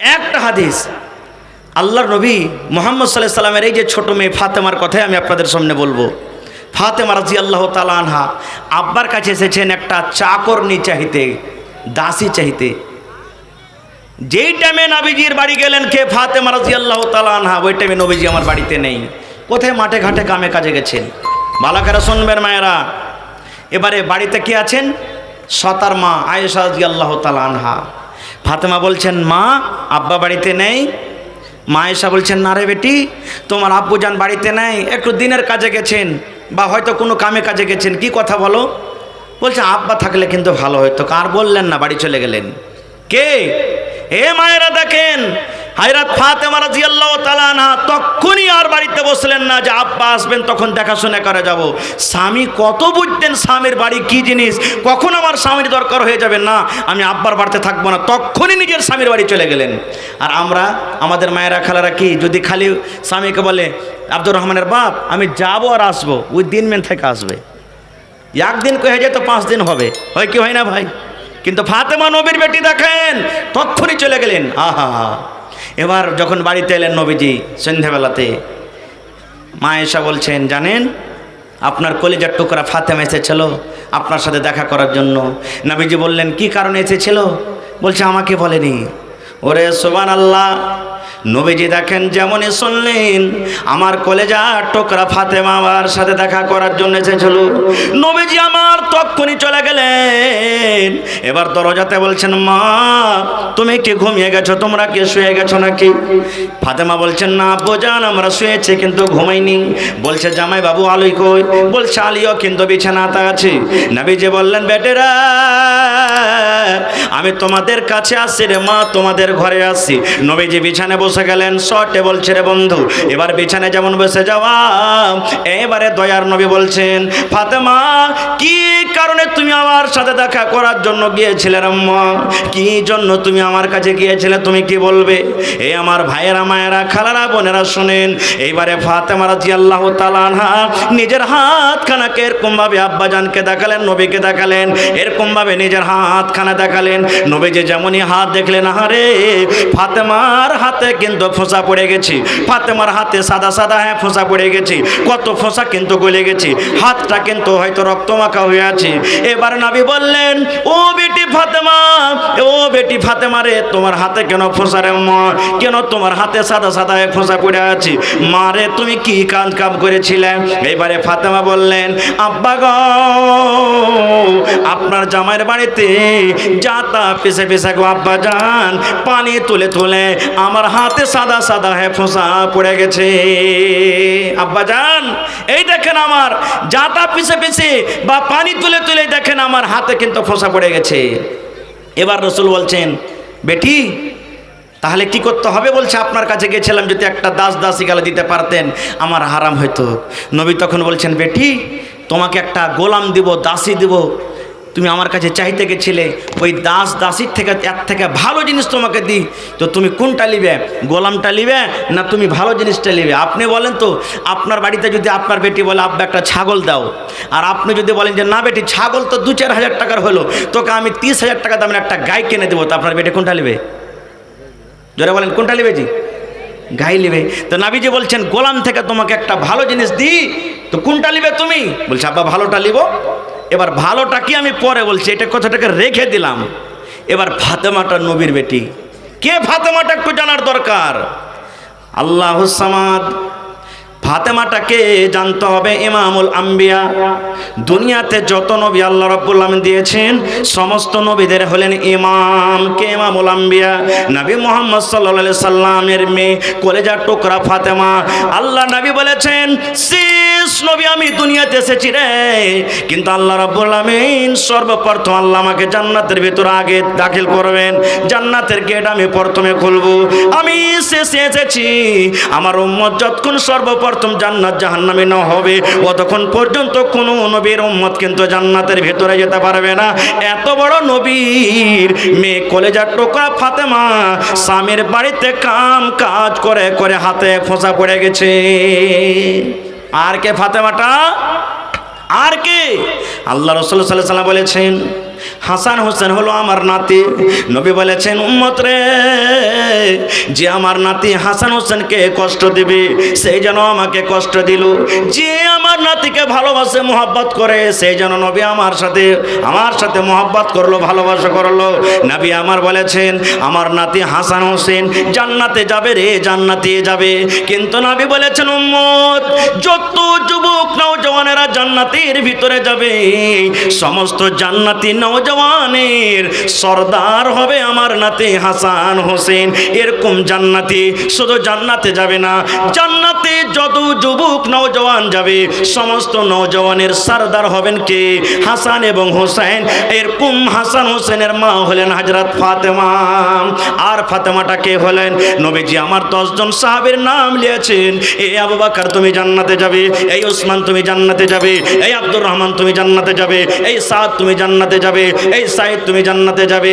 একটা হাদিস আল্লাহর নবী মুহাম্মদ সাল্লাল্লাহু আলাইহি সাল্লামের এই যে ছোট মেয়ে ফাতেমার কথাই আমি আপনাদের সামনে বলবো। ফাতেমা রাদিয়াল্লাহু তাআলা আনহা আব্বার কাছে এসেছেন একটা চাকরনি চাইতে, দাসী চাইতে। যেই টাইমে নবীজির বাড়ি গেলেন কে? ফাতেমা রাদিয়াল্লাহু তাআলা আনহা। ওই টাইমে নবীজি আমার বাড়িতে নেই, কোথায় মাঠে ঘাটে কামে কাজে গেছেন। বালাকারা শুনবেন মায়েরা। এবারে বাড়িতে কে আছেন? সতার মা আয়েশা রাদিয়াল্লাহু তাআলা আনহা। ফাতেমা বলছেন, মা আব্বা বাড়িতে নেই। মা আয়েশা বলছেন, না রে বেটি, তোমার আব্বুজান বাড়িতে নেই, একটু দিনের কাজে গেছেন বা হয়তো কোনো কামে কাজে গেছেন। কি কথা বলো? বলছে আব্বা থাকলে কিন্তু ভালো হতো। কার বললেন না, বাড়ি চলে গেলেন। কে? এ মায়েরা দেখেন, হযরত ফাতেমা রাদিয়াল্লাহু তাআলা আনহা তখনই আর বাড়িতে বসলেন না যে আব্বা আসবেন তখন দেখাশোনা করে যাব। স্বামী কত বুঝতেন স্বামীর বাড়ি কি জিনিস, কখন আমার স্বামীর দরকার হয়ে যাবে, না আমি আব্বার বাড়িতে থাকবো না, তখনই নিজের স্বামীর বাড়ি চলে গেলেন। আর আমরা আমাদের মায়েরা খালারা কি, যদি খালি স্বামীকে বলে আব্দুর রহমানের বাপ আমি যাবো আর আসবো, ওই দিন মেন থেকে আসবে। একদিন কয়ে যায় তো 5 দিন হবে, হয় কি হয় না ভাই? কিন্তু ফাতেমা নবীর বেটি দেখেন তখনই চলে গেলেন। আহা, এবার যখন বাড়িতে এলেন নবীজি সন্ধ্যাবেলাতে, মা আয়েশা বলছেন, জানেন আপনার কলিজার টুকরা ফাতেমা এসেছিল আপনার সাথে দেখা করার জন্য। নবীজি বললেন, কি কারণে এসেছিল? বলছে আমাকে বলেনি। ওরে সুবহানাল্লাহ, নবীজি দেখেন যেমনই শুনলেন আমার কলেজার টুকরা ফাতেমা আমার সাথে দেখা করার জন্য এসেছিল, নবীজি আমার তখনই চলে গেলেন। এবার দরজাতে বলছেন, মা তুমি কি ঘুমিয়ে গেছো, তোমরা কি শুয়ে গেছো নাকি? ফাতেমা বলছেন, না আব্বুজান আমরা শুয়েছি কিন্তু ঘুমাইনি। বলছে জামাই বাবু আলী কই? বলছে আলীও কিন্তু বিছানাতে আছে। নবীজি বললেন, বেটেরা আমি তোমাদের কাছে আসছি রে মা, তোমাদের ঘরে আসছি। নবীজি বিছানায় বসে গেলেন। শর্টে বলছে, রে বন্ধু এবার বিছানায় যেমন বসে যাওয়া, এবারে দয়ার নবী বলছেন, ফাতেমা কি কারণে তুমি আমার সাথে দেখা করার জন্য গিয়েছিলে আম্মা? কি জন্য তুমি আমার কাছে গিয়েছিলে, তুমি কি বলবে? এই আমার ভাইয়েরা মায়েরা খালারা বোনেরা শুনেন। এইবারে ফাতেমা রাদিয়াল্লাহু তাআলা আনহা নিজের হাতখানাকে এরকম ভাবে আব্বাজানকে দেখালেন, নবীকে দেখালেন, এরকম ভাবে নিজের হাতখানা দেখালেন। নবীজি যেমনই হাত দেখলেন, আহারে ফাতেমার হাতে কিন্তু ফোঁসা পড়ে গেছে, ফাতেমার হাতে সাদা সাদা ফোঁসা পড়ে গেছে, কত ফোঁসা কিন্তু গলে গেছে, হাতটা কিন্তু হয়তো রক্তমাখা হয়ে আছে। এবার নবী বললেন, ও বেটি ফাতেমা, ও বেটি ফাতেমা রে, তোমার হাতে কেন ফোঁসা রে মা? কেন তোমার হাতে সাদা সাদা ফোঁসা পড়ে আছে? মা রে তুমি কি কাজ কাম করেছিলে? এবারে ফাতেমা বললেন, আব্বা গো আপনার জামাইয়ের বাড়িতে যাতা পিছে পিছে গো আব্বা যান, পানি তুলে তুলে আমার হাতে সাদা সাদা ফোঁসা পড়ে গেছে। আব্বা যান এই দেখেন আমার যাতা পিছে পিছে বা পানি তুলে তুলে দেখেন আমার হাতে কিন্তু ফোঁসা পড়ে গেছে। এবার রাসূল বলছেন, বেটি তাহলে কি করতে হবে? বলছে আপনার কাছে গেছিলাম, যদি একটা দাসী গালে দিতে পারতেন আমার হারাম হইতো। নবী তখন বলছেন, বেটি তোমাকে একটা গোলাম দিব, দাসী দিব, তুমি আমার কাছে চাইতে গেছিলে, ওই দাসীর থেকে এর থেকে ভালো জিনিস তোমাকে দিই, তো তুমি কোনটা নিবে? গোলামটা নিবে না তুমি ভালো জিনিসটা নিবে? আপনি বলেন তো, আপনার বাড়িতে যদি আপনার বেটি বলে আব্বা একটা ছাগল দাও, আর আপনি যদি বলেন যে না বেটি ছাগল তো 2-4 হাজার টাকার হলো, তোকে আমি 30,000 টাকা দামের একটা গাই কিনে দেবো, তো আপনার বেটি কোনটা নেবে? জোরে বলেন কোনটা নেবে? জি গাই নেবে। তো নবীজি বলছেন, গোলাম থেকে তোমাকে একটা ভালো জিনিস দিই, তো কোনটা নেবে তুমি? বলছে আব্বা ভালোটা নিব। এবার ভালোটা কি আমি পরে বলছি, এটা কথাটাকে রেখে দিলাম। এবার ফাতেমাটা নবীর বেটি, কে ফাতেমাটা একটু জানার দরকার। আল্লাহুস সামাদ, ফাতেমাটাকে জানতে হবে ইমামুল আম্বিয়া। দুনিয়াতে যত নবী আল্লাহ রাব্বুল আলামিন দিয়েছেন সমস্ত নবীদের হলেন ইমাম। কে? ইমামুল আম্বিয়া নবী মুহাম্মদ সাল্লাল্লাহু আলাইহি সাল্লামের মেয়ে কলেজার টুকরা ফাতেমা। আল্লাহ নবী বলেছেন, শেষ নবী আমি দুনিয়াতে এসেছি রে, কিন্তু আল্লাহ রাব্বুল আলামিন সর্বপ্রথম আল্লাহ আমাকে জান্নাতের ভিতরে আগে দাখিল করবেন, জান্নাতের গেট আমি প্রথমে খুলবো। আমি শেষে এসেছি, আমার উম্মত যতক্ষণ সর্বপ্রথম জান্নাত জাহান্নামে না হবে অতক্ষণ পর্যন্ত কোনো নবীর উম্মত কিন্তু জান্নাতের ভেতরে যেতে পারবে না। এত বড় নবীর মেয়ে কলেজার টুকরা ফাতেমা স্বামীর বাড়িতে কাজ করে করে হাতে ফোঁসা পড়ে গেছে। আর কে ফাতেমাটা? আর কে? আল্লাহ রাসূল সাল্লাল্লাহু আলাইহি ওয়াসাল্লাম বলেছেন, হাসান হোসেন হলো আমার নাতি। নবী বলেছেন, উম্মত রে যে আমার নাতি হাসান হোসেনকে কষ্ট দেবে সেই যেন আমাকে কষ্ট দিল, যে আমার নাতিকে ভালোবাসে মোহাব্বত করে সেই যেন নবী আমার সাথে মোহাব্বত করলো, ভালোবাসা করলো। নবী আমার বলেছেন আমার নাতি হাসান হোসেন জান্নাতে যাবে রে, জান্নাতে যাবে। কিন্তু নবী বলেছেন উম্মত যত যুবক নওজওয়ানেরা জান্নাতের ভিতরে যাবে সমস্ত জান্নাতি নওজওয়ানের সরদার হবে আমার নাতি হাসান হোসেন। এরকম জান্নাতি শুধু জান্নাতে যাবে না, জান্নাতে যত যুবক নওজওয়ান যাবে সমস্ত নওজওয়ানের সরদার হবেন কে? হাসান এবং হোসেন। এরকম হাসান হোসেনের মা হলেন হযরত ফাতেমা। আর ফাতেমাটা কে হলেন? নবীজি আমার 10 জন সাহাবীর নাম নিয়েছেন। এই আবু বকর তুমি জান্নাতে যাবে, এই ওসমান তুমি জান্নাতে যাবে, এই আব্দুর রহমান তুমি জান্নাতে যাবে, এই সাদ তুমি জান্নাতে যাবে, এই সাইদ তুমি জান্নাতে যাবে।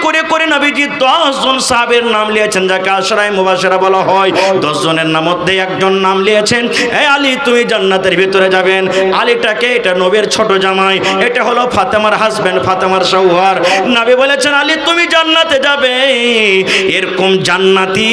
করে করে নবীজি 10 জন সাহাবীর নাম নিয়েছেন, যাকে আশরায়ে মুবাশশিরা বলা হয়। 10 জনের নাম মধ্যে একজন নাম নিয়েছেন এই আলী তুমি জান্নাতের ভিতরে যাবেন। আলীটাকে এটা নবীর ছোট জামাই, এটা হলো ফাতেমার হাজবেন্ড, ফাতেমার শৌহর। নবী বলেছেন আলী তুমি জান্নাতে যাবে। এরকম জান্নাতি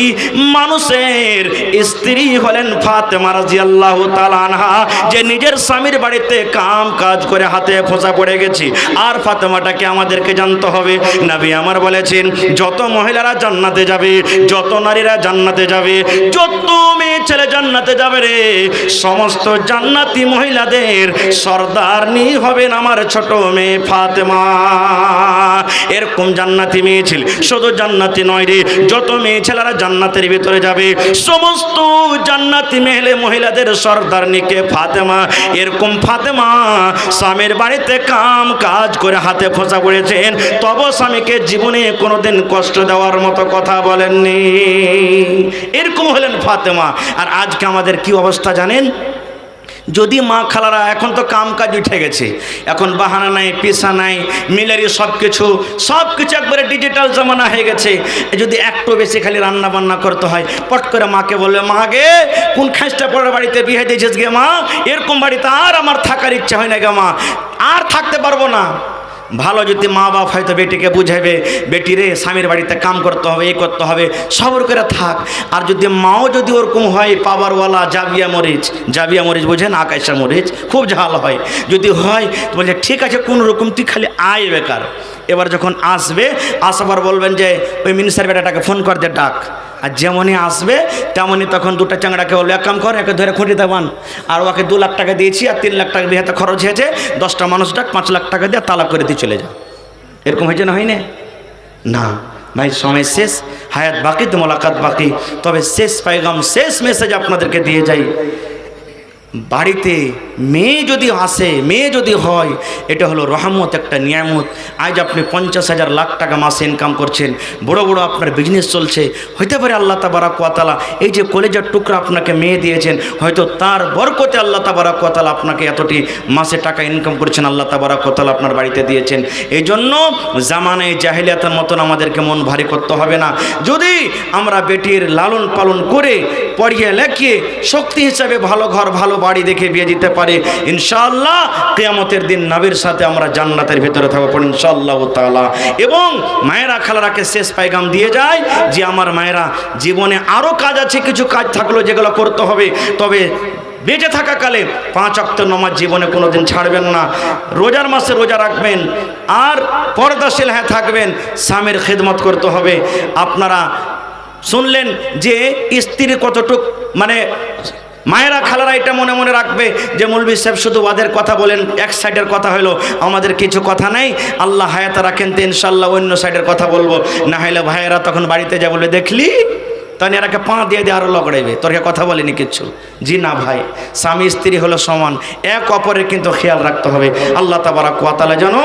মানুষের স্ত্রী হলেন ফাতেমা রাদিয়াল্লাহু তাআলা আনহা, যে নিজের স্বামীর বাড়িতে কাম কাজ করে হাতে ফোঁসা পড়ে গেছে। আর ফাতেমাটাকে আমাদেরকে জানতে হবে। নবী আমার বলেছেন যত মহিলারা জান্নাতে যাবে, যত নারীরা জান্নাতে যাবে, যত মেয়ে ছেলে জান্নাতে যাবে রে, সমস্ত জান্নাতি মহিলাদের সরদারনি হবেন আমার ছোট মেয়ে ফাতেমা। এরকম জান্নাতি মেয়ে ছিল, শুধু জান্নাতি নয় রে, যত মেয়ে ছেলেরা জান্নাতের ভিতরে যাবে সমস্ত জান্নাতি মহিলাদের সরদারনিকে ফাতেমা। এরকম ফাতেমা স্বামীর বাড়িতে কাম কাজ করে হাতে ফোঁসা পড়েছেন, তবে স্বামীকে জীবনে কোনোদিন কষ্ট দেওয়ার মতো কথা বলেননি। এরকম হলেন ফাতেমা। আর আজকে আমাদের কি অবস্থা জানেন? যদি মা খালারা এখন তো কাম কাজ উঠে গেছে, এখন বাহানা নাই, পেশা নাই, মিলেরই সব কিছু একবারে ডিজিটাল জামানা হয়ে গেছে। যদি একটু বেশি খালি রান্না বান্না করতে হয়, পট করে মাকে বলবে মা গে কোন খাঁচটা পড়ার বাড়িতে বিয়ে দিয়েছিস গে মা, এরকম বাড়িতে আর আমার থাকার ইচ্ছা হয় না গে মা, আর থাকতে পারবো না। ভালো যদি মা বাপ হয়তো বেটিকে বুঝাবে বেটি রে স্বামীর বাড়িতে কাম করতে হবে, এই করতে হবে, সবর করে থাক। আর যদি মাও যদি ওরকম হয় পাওয়ারওয়ালা জাবিয়া মরিচ বোঝেন, আকাশা মরিচ খুব ঝাল হয়, যদি হয় তো বলছে ঠিক আছে কোন রকম তুই খালি আয় বেকার। এবার যখন আসাবার বলবেন যে ওই মিনিস্টার বেটাটাকে ফোন কর দে ডাক। আর যেমনই আসবে তেমনই তখন দুটো চাংড়াকে বলবে এক কাম কর, একে ধরে খুঁটিতে বান। আর ওকে 2 লাখ টাকা দিয়েছি আর 3 লাখ টাকা বিয়েতে খরচ হয়েছে, 10টা মানুষ ডাক 5 লাখ টাকা দিয়ে তালাক করে দিয়ে চলে যা। এরকম হয়েছে না? হয়নি না ভাই, সময় শেষ, হায়াত বাকি তো মোলাকাত বাকি। তবে শেষ পায়গাম, শেষ মেসেজ আপনাদেরকে দিয়ে যাই। বাড়িতে মেয়ে যদি আসে, মেয়ে যদি হয়, এটা হলো রহমত, একটা নিয়ামত। আজ আপনি 50,000 লাখ টাকা মাসে ইনকাম করছেন, বড় বড় আপনার বিজনেস চলছে, হইতে পারে আল্লাহ তাবারাক ওয়া তাআলা এই যে কলেজের টুকরা আপনাকে মেয়ে দিয়েছেন, হয়তো তার বরকতে আল্লাহ তাবারাক ওয়া তাআলা আপনাকে এতটি মাসে টাকা ইনকাম করছেন, আল্লাহ তাবারাক ওয়া তাআলা আপনার বাড়িতে দিয়েছেন। এই জন্য জামানায় জাহিলিয়াতের মতন আমাদেরকে মন ভারী করতে হবে না। যদি আমরা বেটির লালন পালন করে পড়িয়ে লেখিয়ে শক্তি হিসাবে ভালো ঘর ভালো বাড়ি দেখে বিয়ে দিতে পারে, ইনশাআল্লাহ কিয়ামতের দিন নবীর সাথে আমরা জান্নাতের ভিতরে থাকবো ইনশাআল্লাহ তাআলা। এবং মায়েরা খালারাকে শেষ পায়গাম দিয়ে যায় যে আমার মায়েরা জীবনে আরও কাজ আছে, কিছু কাজ থাকলো যেগুলো করতে হবে, তবে বেঁচে থাকাকালে 5 ওয়াক্ত নামাজ জীবনে কোনোদিন ছাড়বেন না, রোজার মাসে রোজা রাখবেন, আর পর্দাশীল হয়ে থাকবেন, স্বামীর খেদমত করতে হবে। আপনারা শুনলেন যে স্ত্রী কতটুক, মানে মায়েরা খালারা এটা মনে মনে রাখবে যে মৌলভী সাহেব শুধু ওদের কথা বলেন, এক সাইডের কথা হলো, আমাদের কিছু কথা নেই, আল্লাহ হায়াত রাখেন তো ইনশাল্লাহ অন্য সাইডের কথা বলবো। না হলে ভাইয়েরা তখন বাড়িতে যা বলবে দেখলি তখন এরাকে পা দিয়ে আরও লগড়াইবে, তোরকে কথা বলেনি কিচ্ছু। জি না ভাই, স্বামী স্ত্রী হলো সমান, এক অপরের কিন্তু খেয়াল রাখতে হবে। আল্লাহ তাবারাক ওয়া তাআলা যেন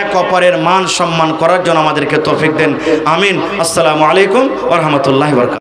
এক অপরের মান সম্মান করার জন্য আমাদেরকে তৌফিক দেন। আমিন। আসসালামু আলাইকুম ওয়া রাহমাতুল্লাহি ওয়া বারাকাতুহু।